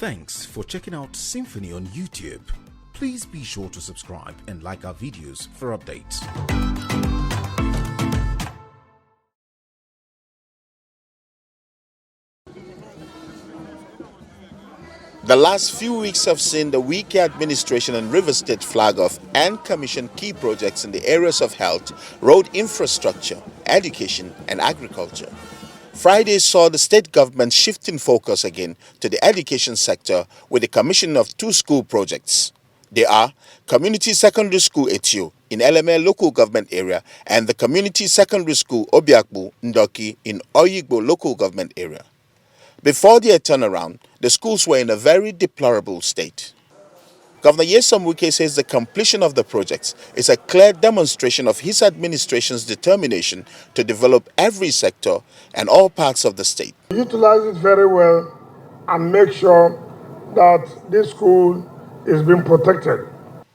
Thanks for checking out SYMFONI on YouTube. Please be sure to subscribe and like our videos for updates. The last few weeks have seen the Wike administration and Rivers State flag off and commission key projects in the areas of health, road infrastructure, education, and agriculture. Friday saw the state government shifting focus again to the education sector with the commission of two school projects. They are Community Secondary School Etio in Eleme local government area and the Community Secondary School Obiakbu Ndoki in Oyigbo local government area. Before their turnaround, the schools were in a very deplorable state. Governor Nyresom Wike says the completion of the projects is a clear demonstration of his administration's determination to develop every sector and all parts of the state. Utilize it very well and make sure that this school is being protected.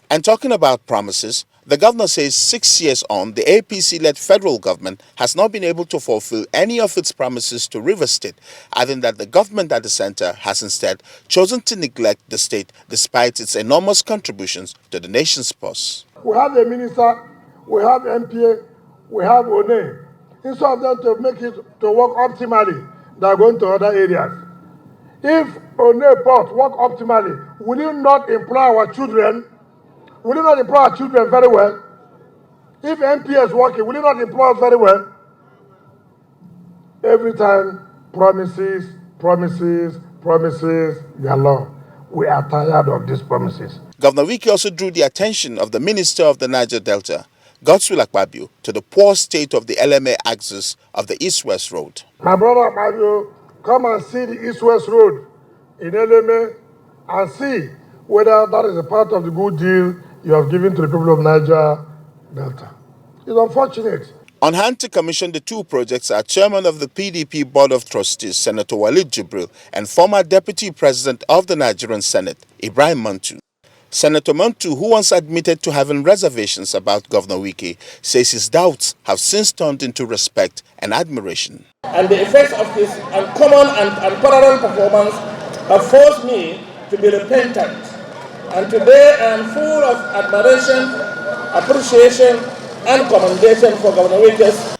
And talking about promises, the governor says 6 years on, the APC-led federal government has not been able to fulfill any of its promises to Rivers State, adding that the government at the center has instead chosen to neglect the state despite its enormous contributions to the nation's purse. We have a minister, we have MPA, we have ONE. Instead of them to make it to work optimally, they are going to other areas. If ONE port work optimally, will it not employ our children? Will it not employ our children very well? If MPA is working, will it not employ us very well? Every time, promises, promises, promises, galore. We are tired of these promises. Governor Wike also drew the attention of the Minister of the Niger Delta, Godswill Akpabio, to the poor state of the Eleme axis of the East-West Road. My brother Akpabio, come and see the East-West Road in Eleme and see whether that is a part of the good deal you have given to the people of Niger Delta. It's unfortunate. On hand to commission the two projects are Chairman of the PDP Board of Trustees, Senator Walid Jibril, and former Deputy President of the Nigerian Senate, Ibrahim Mantu. Senator Mantu, who once admitted to having reservations about Governor Wike, says his doubts have since turned into respect and admiration. And the effects of this uncommon and unparalleled performance have forced me to be repentant. And today I am full of admiration, appreciation, and commendation for Governor Wike's